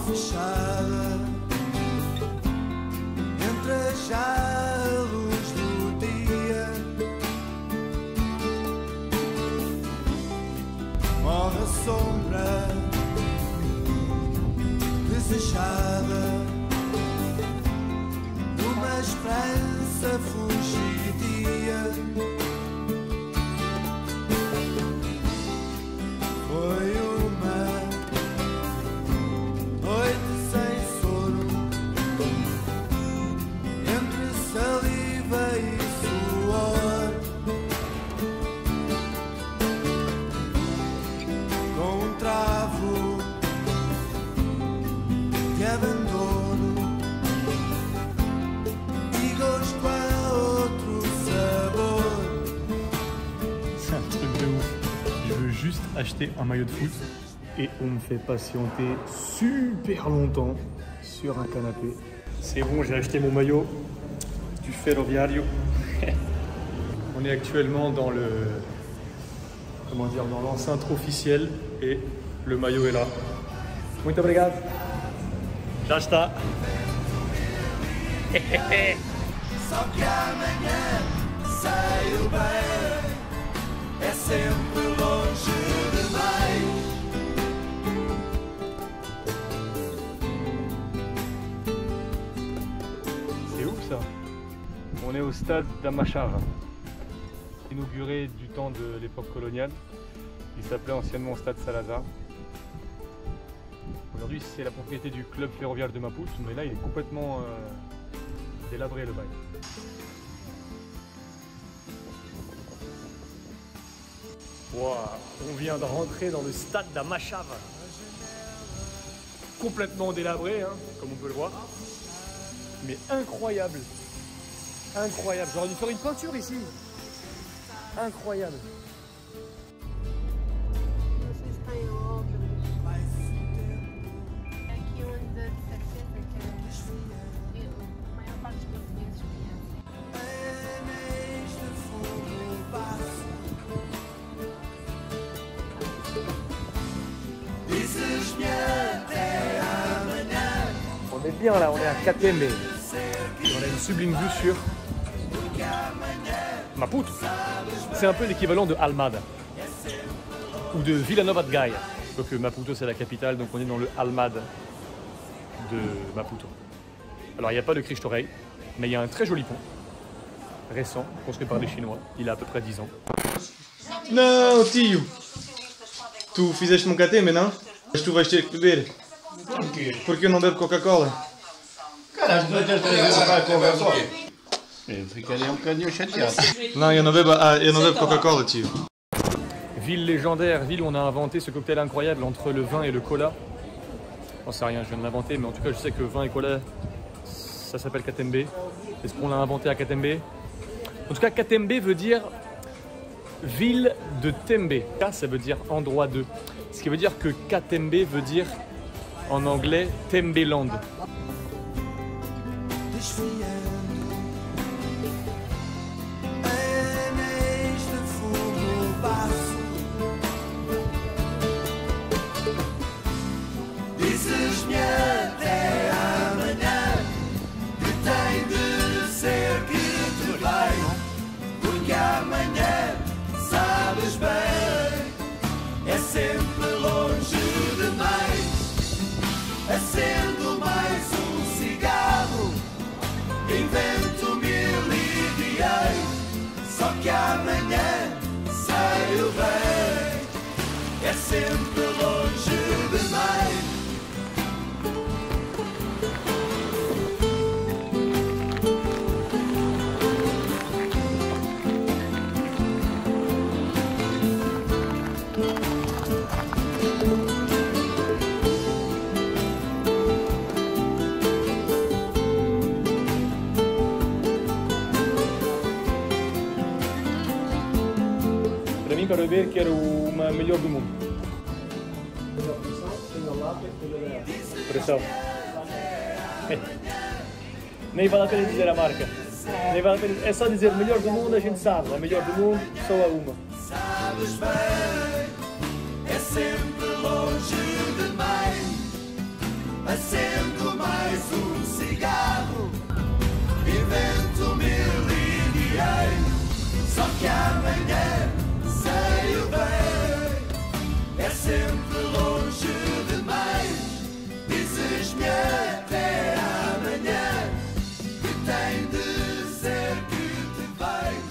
fechada entre já a luz do dia. Morre a sombra desejada numa esperança fugidia. Foi uma noite sem soro, entre saliva e suor, com um travo de abandono e gosto a outro sabor. C'est un truc de ouf. Je veux juste acheter un maillot de foot et on me fait patienter super longtemps sur un canapé. C'est bon, j'ai acheté mon maillot du Ferroviario. On est actuellement dans le, comment dire, dans l'enceinte officielle et le maillot est là. Muito obrigado. Já está. Só que amanhã sei o bem, é sempre longe demais. C'est ouf ça. On est au stade d'Amachara, inauguré du temps de l'époque coloniale. Il s'appelait anciennement Stade Salazar. Aujourd'hui c'est la propriété du club ferroviaire de Maputo, mais là il est complètement délabré le bail. Wow, on vient de rentrer dans le stade d'Amachara. Complètement délabré, hein, comme on peut le voir. Mais incroyable. Incroyable. J'aurais dû faire une peinture ici. Incroyable. Vocês têm obras aqui onde a certeza que a maior parte dos portugueses conhece. Neste fundo passo, dizes-me até amanhã. On est bien là, on est à Katembe. On a une sublime vue sur Maputo. C'est un peu l'équivalent de Almada ou de Vila Nova de Gaia. Donc Maputo c'est la capitale, donc on est dans le Almada de Maputo. Alors il n'y a pas de Cristo Rei, mais il y a un très joli pont récent, construit par des Chinois. Il a à peu près 10 ans. Não, tio! Tu fizeste um KT, não? Mas tu vais ter que beber. Porque eu não bebo Coca-Cola. Caralho, não adianta beber Coca-Cola. Eu ficaria um bocadinho chateado. Não, eu não bebo Coca-Cola, tio. Ville légendaire, ville où on a inventé ce cocktail incroyable entre le vin et le cola. J'en sais rien, je viens de l'inventer, mais en tout cas je sais que vin et cola, ça s'appelle Katembe. Est-ce qu'on l'a inventé à Katembe? En tout cas, Katembe veut dire ville de Tembe. Ka, ça veut dire endroit de. Ce qui veut dire que Katembe veut dire en anglais Tembeland. Desfiando neste fundo passo, dizes-me até amanhã que tem de ser que te vai, porque amanhã sabes bem, é sempre longe demais. Acendo mais um cigarro, invento mil ideais, só que amanhã sei o bem, é sempre longe demais. Para mim, para beber, quero uma melhor do mundo. Pressão. Nem vale a pena dizer a marca. Nem vale a pena. É só dizer melhor do mundo, a gente sabe. A melhor do mundo, só há uma. Sabes bem, é sempre longe demais. acendo mais cigarro, invento mil ideias, só que amanhã sei o bem, é sempre longe demais. Dizes-me até amanhã que tem de ser que te vais,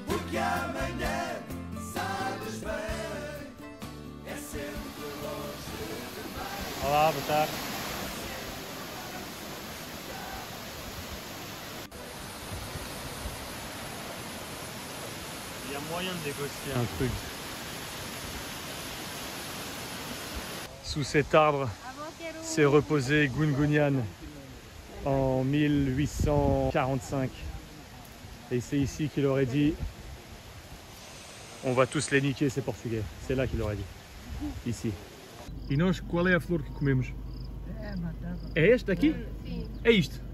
porque amanhã sabes bem, é sempre longe demais. Olá, boa tarde. Il y a moyen de négocier un truc. Sous cet arbre s'est reposé Gungunian en 1845. Et c'est ici qu'il aurait dit on va tous les niquer ces Portugais. C'est là qu'il aurait dit. Ici. E nós, qual é a flor que comemos? É esta aqui? Sim. É isto?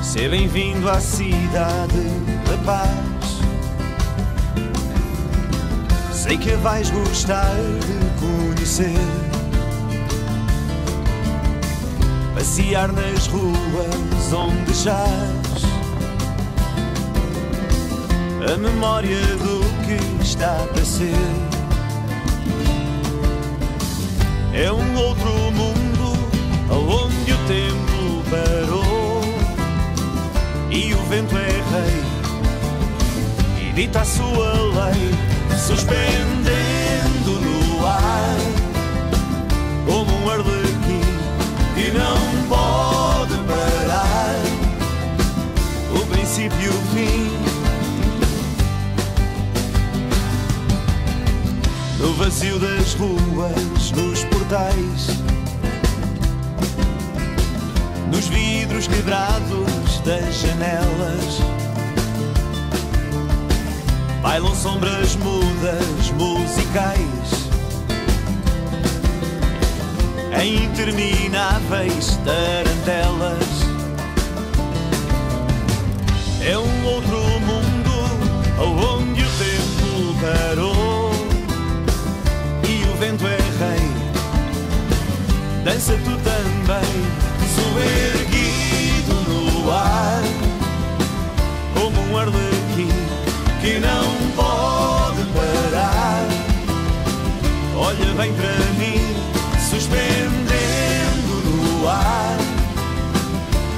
Seja bem-vindo à cidade da paz. Sei que vais gostar de conhecer, passear nas ruas onde jaz a memória do que está para ser. É um outro mundo onde o tempo parou e o vento é rei e dita a sua lei, suspendendo no ar como um arlequim que não pode parar o princípio e o fim. No vazio das ruas, nos portais, nos vidros quebrados das janelas, bailam sombras mudas, musicais, em intermináveis tarantelas. É um outro mundo onde o tempo parou e o vento é rei. Dança tu também, soerguido no ar, como um arlequim que não pode parar. Olha bem para mim, suspendendo no ar,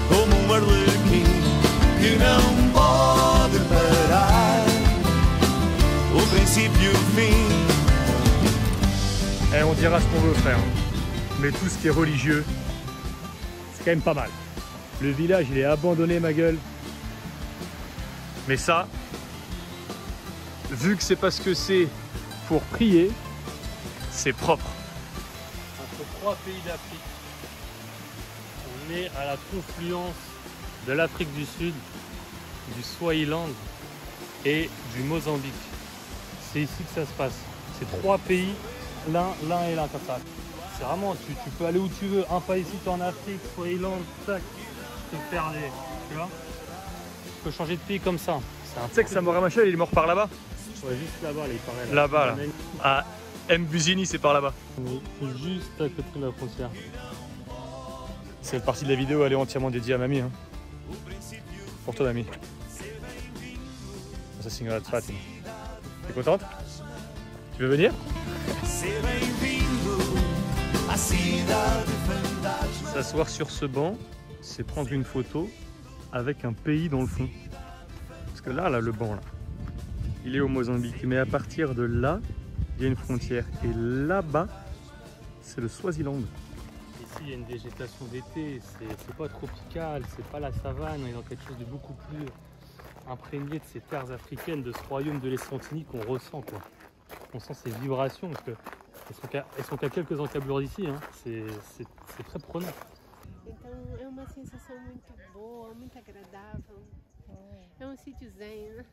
como um arlequim que não pode parar o princípio e o fim. On dira ce qu'on veut, frère. Mais tout ce qui est religieux, c'est quand même pas mal. Le village, il est abandonné, ma gueule. Mais ça, vu que c'est parce que c'est pour prier, c'est propre. Entre trois pays d'Afrique, on est à la confluence de l'Afrique du Sud, du Swaziland et du Mozambique. C'est ici que ça se passe. C'est trois pays, l'un et l'un comme ça. C'est vraiment, tu peux aller où tu veux. Un pas ici, tu es en Afrique, Swaziland, tac. Tu peux faire les. Tu vois? Tu peux changer de pays comme ça. Tu sais que Samora Machel, il est mort par là-bas? Ouais, juste là-bas, il paraît. Là-bas, là. À Mbuzini, c'est par là-bas. C'est juste à côté de la frontière. Cette partie de la vidéo, elle est entièrement dédiée à Mamie. Hein. Pour toi, Mamie. Ça, c'est Signora Fatima. T'es contente? Tu veux venir? S'asseoir sur ce banc, c'est prendre une photo avec un pays dans le fond. Parce que là, le banc, là, il est au Mozambique. Mais à partir de là, il y a une frontière. Et là-bas, c'est le Swaziland. Ici, il y a une végétation d'été. C'est pas tropical, c'est pas la savane. On est dans quelque chose de beaucoup plus imprégné de ces terres africaines, de ce royaume de l'Eswatini qu'on ressent, quoi. On sent ces vibrations parce que elles sont qu'à quelques encablures d'ici, hein. C'est très prenant. Então é uma sensação muito boa, muito agradável. É sítio zen, né?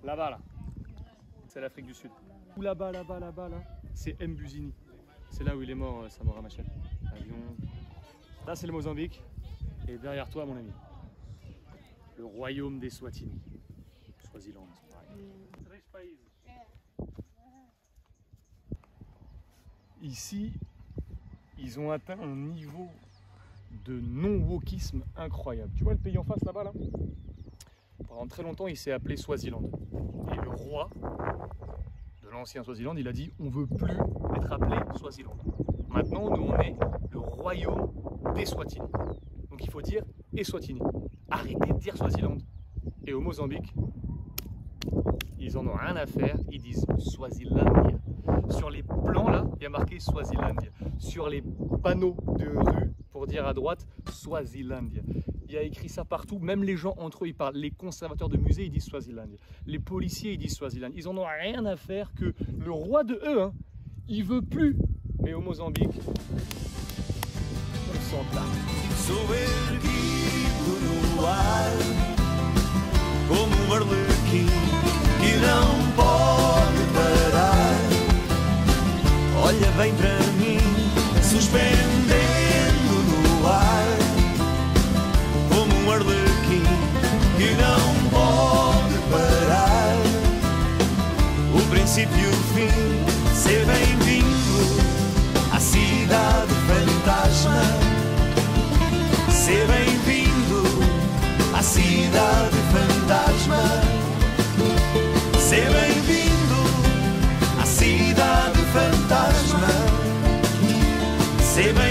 Là-bas, là. c'est l'Afrique du Sud. Ou là-bas, là, c'est Mbuzini. C'est là où il est mort, Samora Machel. Avion. Là, c'est le Mozambique. Et derrière toi, mon ami, le royaume des Swatini. Swaziland, c'est pareil. Ici, ils ont atteint un niveau de non-wokisme incroyable. Tu vois le pays en face là-bas là? Pendant très longtemps, il s'est appelé Swaziland. Et le roi de l'ancien Swaziland, il a dit on veut plus être appelé Swaziland. Maintenant, nous, on est le royaume des Swatini. Donc il faut dire Eswatini. Arrêtez de dire Swaziland. Et au Mozambique, ils en ont rien à faire, ils disent Swazilandia. Sur les plans là, il y a marqué Swazilandia. Sur les panneaux de rue, pour dire à droite, Swazilandia. Il y a écrit ça partout, même les gens entre eux, ils parlent. Les conservateurs de musées, ils disent Swazilandia. Les policiers, ils disent Swaziland. Ils en ont rien à faire que le roi de eux, hein, il veut plus. Mais au Mozambique, on s'en tape. Sou erguido no ar, como arlequim que não pode parar. Olha bem para mim, suspendendo no ar, como arlequim que não pode parar. O princípio e o fim, ser bem-vindo à cidade fantasma. Ser bem-vindo à cidade fantasma. Ser bem-vindo à cidade fantasma. Ser bem